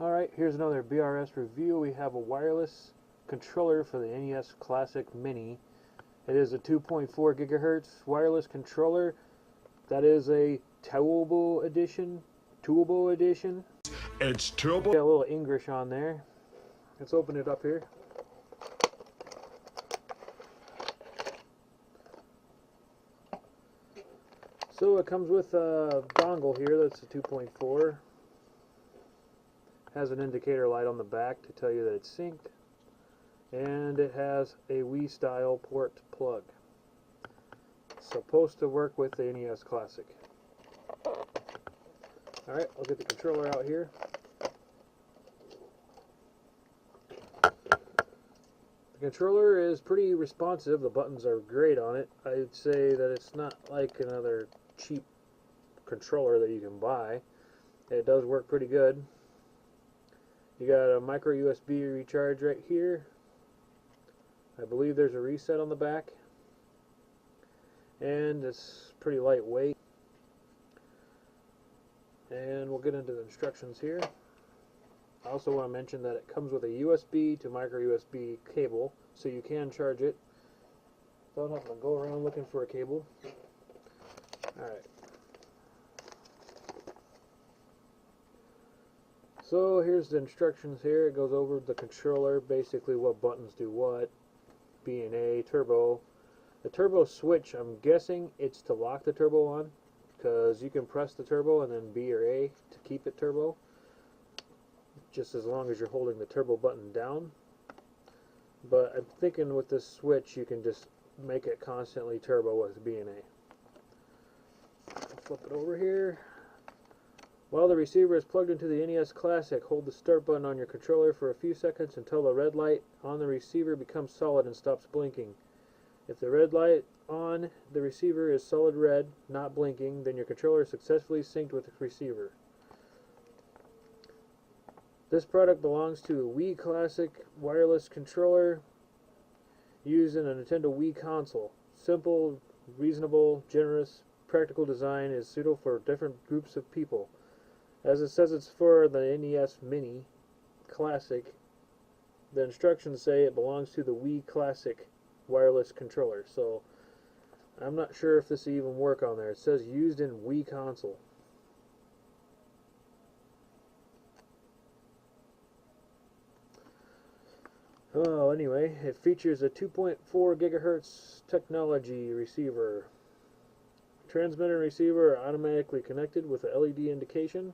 Alright, here's another BRS review. We have a wireless controller for the NES Classic Mini. It is a 2.4 gigahertz wireless controller. That is a Turbo edition. It's turbo. Got a little English on there. Let's open it up here. So it comes with a dongle here that's a 2.4. Has an indicator light on the back to tell you that it's synced, and it has a Wii style port plug. Supposed to work with the NES Classic. Alright, I'll get the controller out here. The controller is pretty responsive. The buttons are great on it. I'd say that it's not like another cheap controller that you can buy. It does work pretty good. You got a micro USB recharge right here. I believe there's a reset on the back. And it's pretty lightweight. And we'll get into the instructions here. I also want to mention that it comes with a USB to micro USB cable, so you can charge it. Don't have to go around looking for a cable. Alright. So here's the instructions here. It goes over the controller, basically what buttons do what. B and A, turbo. The turbo switch, I'm guessing it's to lock the turbo on, because you can press the turbo and then B or A to keep it turbo, just as long as you're holding the turbo button down. But I'm thinking with this switch you can just make it constantly turbo with B and A. Flip it over here. While the receiver is plugged into the NES Classic, hold the start button on your controller for a few seconds until the red light on the receiver becomes solid and stops blinking. If the red light on the receiver is solid red, not blinking, then your controller is successfully synced with the receiver. This product belongs to a Wii Classic wireless controller used in a Nintendo Wii console. Simple, reasonable, generous, practical design is suitable for different groups of people. As it says it's for the NES Mini Classic, the instructions say it belongs to the Wii Classic wireless controller. So I'm not sure if this will even work on there. It says used in Wii console. Oh, anyway, it features a 2.4 gigahertz technology receiver. Transmitter and receiver are automatically connected with a LED indication.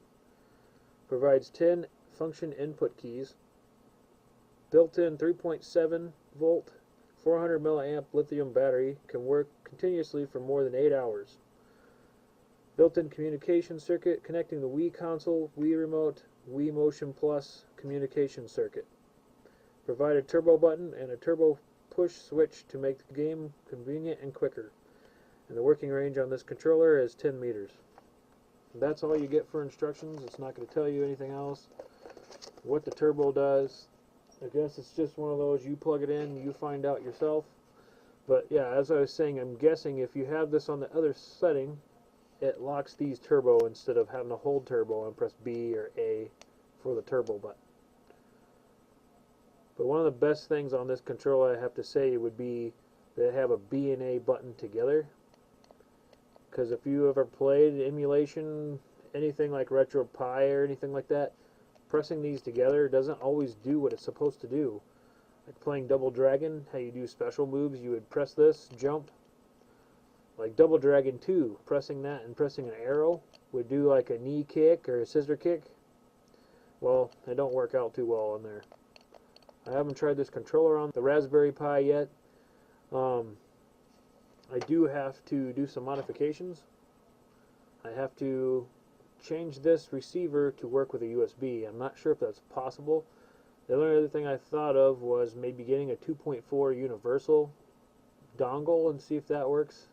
Provides 10 function input keys. Built-in 3.7 volt 400 milliamp lithium battery, can work continuously for more than 8 hours. Built-in communication circuit connecting the Wii console, Wii remote, Wii Motion Plus communication circuit. Provide a turbo button and a turbo push switch to make the game convenient and quicker. And the working range on this controller is 10 meters. That's all you get for instructions. It's not going to tell you anything else. What the turbo does, I guess it's just one of those, you plug it in, you find out yourself. But yeah, as I was saying, I'm guessing if you have this on the other setting, it locks these turbo instead of having to hold turbo and press B or A for the turbo button. But one of the best things on this controller, I have to say, would be they have a B and A button together. Because if you ever played emulation, anything like RetroPie or anything like that, pressing these together doesn't always do what it's supposed to do. Like playing Double Dragon, how you do special moves, you would press this, jump. Like Double Dragon 2, pressing that and pressing an arrow would do like a knee kick or a scissor kick. Well, they don't work out too well on there. I haven't tried this controller on the Raspberry Pi yet. I do have to do some modifications. I have to change this receiver to work with a USB. I'm not sure if that's possible. The only other thing I thought of was maybe getting a 2.4 universal dongle and see if that works.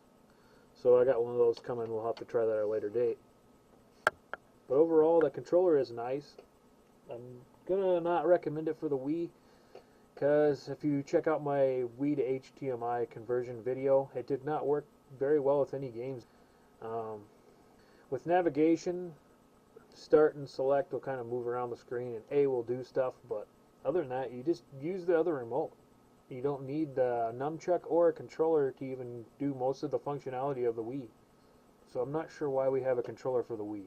So I got one of those coming. We'll have to try that at a later date. But overall, the controller is nice. I'm gonna not recommend it for the Wii, because if you check out my Wii to HDMI conversion video, it did not work very well with any games. With navigation, Start and select will kind of move around the screen, and A will do stuff, but other than that, you just use the other remote. You don't need a nunchuck or a controller to even do most of the functionality of the Wii. So I'm not sure why we have a controller for the Wii.